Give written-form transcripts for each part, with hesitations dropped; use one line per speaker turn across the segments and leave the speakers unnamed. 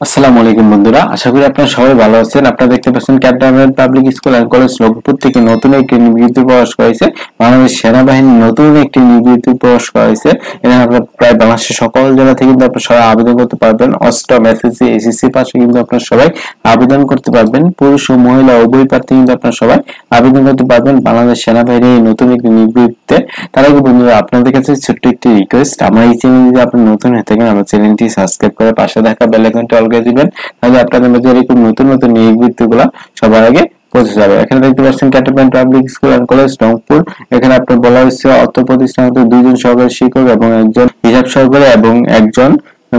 আসসালামু আলাইকুম বন্ধুরা, আশা করি আপনারা সবাই ভালো আছেন। আপনারা দেখতে পাচ্ছেন cantonment public school and college Lakshmipur থেকে নতুন একটি বিজ্ঞপ্তি প্রকাশ করা হয়েছে। বাংলাদেশ সেনাবাহিনী নতুন একটি বিজ্ঞপ্তি প্রকাশ করা হয়েছে। এখানে আপনারা প্রায় বাংলাদেশের সকল জেলা থেকে কিন্তু আপনারা সবাই আবেদন করতে পারবেন। অষ্টম এসএসসি এসএসসি পাশে কিন্তু আপনারা সবাই আবেদন করতে পারবেন। পুরুষ ও মহিলা উভয় প্রার্থী কিন্তু আপনারা সবাই আবেদন করতে পারবেন বাংলাদেশ সেনাবাহিনীর নতুন একটি বিজ্ঞপ্তিতে। তার আগে বন্ধুরা, আপনাদের কাছে ছোট্ট একটি রিকোয়েস্ট, আমার এই চ্যানেল যদি আপনি নতুন হয়ে থাকেন, আমার চ্যানেলটি সাবস্ক্রাইব করে পাশে থাকা বেল আইকনটি অল করে দিবেন, তাহলে আপনাদের মধ্যে এরকম নতুন নতুন বিজ্ঞপ্তিগুলো সবার আগে পৌঁছে যাবে। এখানে দেখতে পাচ্ছেন cantonment public school and college Rangpur. এখানে আপনার বলা হয়েছে অর্থ প্রতিষ্ঠান হতে 2 জন সহকারী শিক্ষক এবং একজন হিসাব সহকারী এবং একজন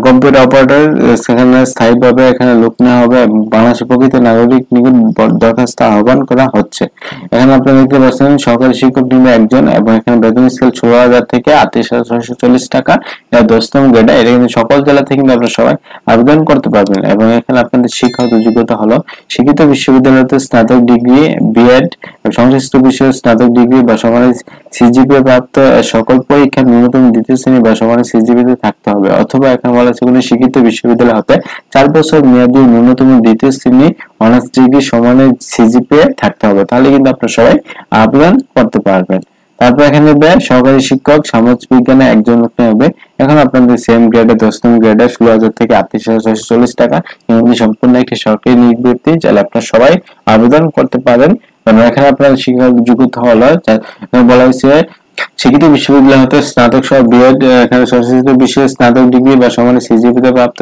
কম্পিউটার অপারেটর সেখানে স্থায়ীভাবে এখানে লোক নেওয়া হবে এবং বাংলাদেশের প্রকৃত নাগরিক নিকট দরখাস্ত আহ্বান করা হচ্ছে। এখানে আপনারা দেখতে পাচ্ছেন সহকারী শিক্ষক নিবে একজন এবং এখানে বেতন স্কেল 16,000 থেকে 38,640 টাকা। এটা 10তম গ্রেড। এটা কিন্তু সকল জেলা থেকে কিন্তু আপনারা সবাই আবেদন করতে পারবেন। এবং এখানে আপনাদের শিক্ষাগত যোগ্যতা হলো শিক্ষিত বিশ্ববিদ্যালয়তে স্নাতক ডিগ্রি, বিএড, সংশ্লিষ্ট বিষয়ে স্নাতক ডিগ্রি বা সমানের সিজিপিএ প্রাপ্ত সকল পরীক্ষার ন্যূনতম দ্বিতীয় শ্রেণী বা সমানের সিজিপিএ থাকতে হবে, অথবা এখানে বলা হচ্ছে কোনো শিক্ষিত বিশ্ববিদ্যালয় হতে 4 বছর মেয়াদী ন্যূনতম দ্বিতীয় শ্রেণী অনার্স ডিগ্রি সমানের সিজিপিএ থাকতে হবে। তাহলে কিন্তু আপনারা সবাই আবেদন করতে পারবেন। তারপর এখানে হবে সহকারী শিক্ষক সমাজ বিজ্ঞানে একজন লোক হবে। এখন আপনাদের সেম গ্রেডে 10তম গ্রেডে 16,000 থেকে 38,640 টাকা। এগুলি সম্পূর্ণ একটি সরকারি বিজ্ঞপ্তি, চাইলে আপনারা সবাই আবেদন করতে পারেন। এবং এখানে আপনার শিক্ষাগত যোগ্যতা হলো বলা হয়েছে শিক্ষিত বিশ্ববিদ্যালয় হতে স্নাতক সহ বিএড, এখানে সংশ্লিষ্ট বিষয়ে স্নাতক ডিগ্রি বা সমানের সিজিপিএ প্রাপ্ত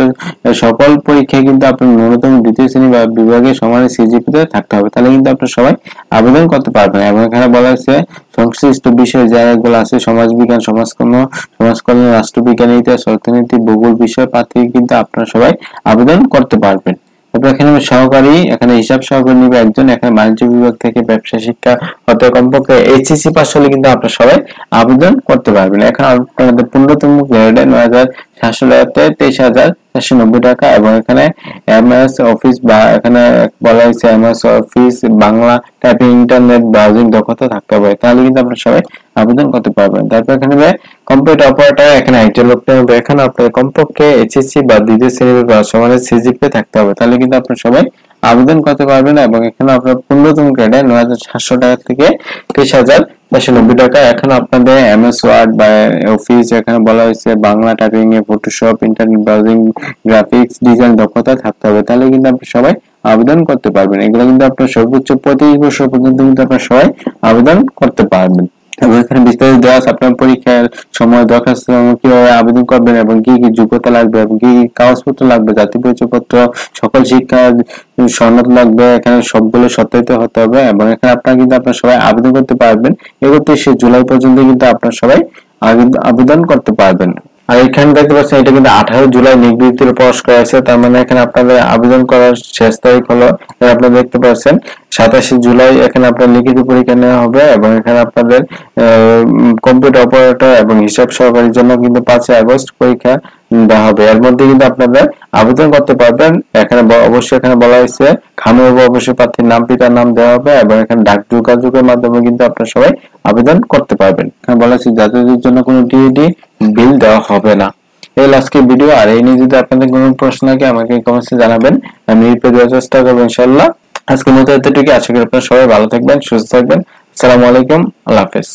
সকল পরীক্ষায় কিন্তু আপনার ন্যূনতম দ্বিতীয় শ্রেণী বা বিভাগে সমানের সিজিপিএ থাকতে হবে। তাহলে কিন্তু আপনারা সবাই আবেদন করতে পারবেন। এবং এখানে বলা হয়েছে সংশ্লিষ্ট বিষয় জায়গাগুলো আছে সমাজবিজ্ঞান, সমাজকল্যাণ, রাষ্ট্রবিজ্ঞান, ইতিহাস, অর্থনীতি, ভূগোল বিষয় প্রার্থী কিন্তু আপনারা সবাই আবেদন করতে পারবেন। তারপর এখানে সহকারী, এখানে হিসাব সহকারী নিবে একজন। এখানে বাণিজ্য বিভাগ থেকে ব্যবসা শিক্ষা হতে কমপক্ষে এইচএসসি পাস হলে কিন্তু আপনারা সবাই আবেদন করতে পারবেন। এখন আপনাদের 15তম গ্রেডে 9,700 টাকাতে 23,490 টাকা। এবং এখানে এমএস অফিস বা এখানে বলা হয়েছে MS office Bangla typing internet browsing দক্ষতা থাকতে হবে, তাহলে কিন্তু আপনারা সবাই আবেদন করতে পারবেন। তারপর এখানে কম্পিউটার অপারেটর, এখানে একজন লোক নেবে। এখানে আপনার কমপক্ষে এইচএসসি বা দ্বিতীয় শ্রেণী বা সমানের সিজিপিএ থাকতে হবে, তাহলে কিন্তু আপনারা সবাই আবেদন করতে পারবেন। এবং এখানে আপনার 15তম গ্রেডে 9,700 টাকা থেকে 23,490 টাকা। এখন আপনাদের এমএস ওয়ার্ড বা অফিস, এখানে বলা হয়েছে বাংলা টাইপিং এ Photoshop, internet browsing, graphics design দক্ষতা থাকতে হবে, তাহলে কিন্তু আপনারা সবাই আবেদন করতে পারবেন। এগুলো কিন্তু আপনার সর্বোচ্চ 25 বছর পর্যন্ত কিন্তু আপনারা সবাই আবেদন করতে পারবেন। এবং এখানে বিস্তারিত দেওয়া আছে আপনার পরীক্ষার সময় দরখাস্ত কিভাবে আবেদন করবেন এবং কি কি যোগ্যতা লাগবে এবং কি কি কাগজপত্র লাগবে, জাতীয় পরিচয়পত্র, সকল শিক্ষা সনদ লাগবে, এখানে সবগুলো সত্যায়িত হতে হবে। এবং এখানে আপনারা কিন্তু আপনারা সবাই আবেদন করতে পারবেন। 31শে জুলাই পর্যন্ত কিন্তু আপনারা সবাই আবেদন করতে পারবেন। আর এখানে দেখতে পাচ্ছেন এটা কিন্তু 18 জুলাই বিজ্ঞপ্তির প্রকাশ করা হয়েছে। তার মানে এখানে আপনাদের আবেদন করার শেষ তারিখ হলো, আপনারা দেখতে পাচ্ছেন 27 জুলাই। এখানে আপনার লিখিত পরীক্ষা নেওয়া হবে এবং এখানে আপনাদের কম্পিউটার অপারেটর এবং হিসাব সহকারীর জন্য কিন্তু 5 আগস্ট পরীক্ষা দেওয়া হবে। এর মধ্যে কিন্তু আপনাদের আবেদন করতে পারবেন। এখানে অবশ্যই এখানে বলা হয়েছে খামে অবশ্যই প্রার্থীর নাম, পিতার নাম দেওয়া হবে এবং এখানে ডাক যোগাযোগের মাধ্যমে কিন্তু আপনারা সবাই আবেদন করতে পারবেন। এখানে বলা হয়েছে যাত্রীদের জন্য কোনো টিএডি বিল দেওয়া হবে না। এই আজকের ভিডিও। আর এই নিয়ে যদি আপনাদের কোনো প্রশ্ন থাকে আমাকে কমেন্টে জানাবেন, আমি রিপ্লাই দেওয়ার চেষ্টা করবো ইনশাআল্লাহ। আজকের মতো এতটুকু। আশা করি আপনারা সবাই ভালো থাকবেন, সুস্থ থাকবেন। আসসালামু আলাইকুম, আল্লাহ হাফেজ।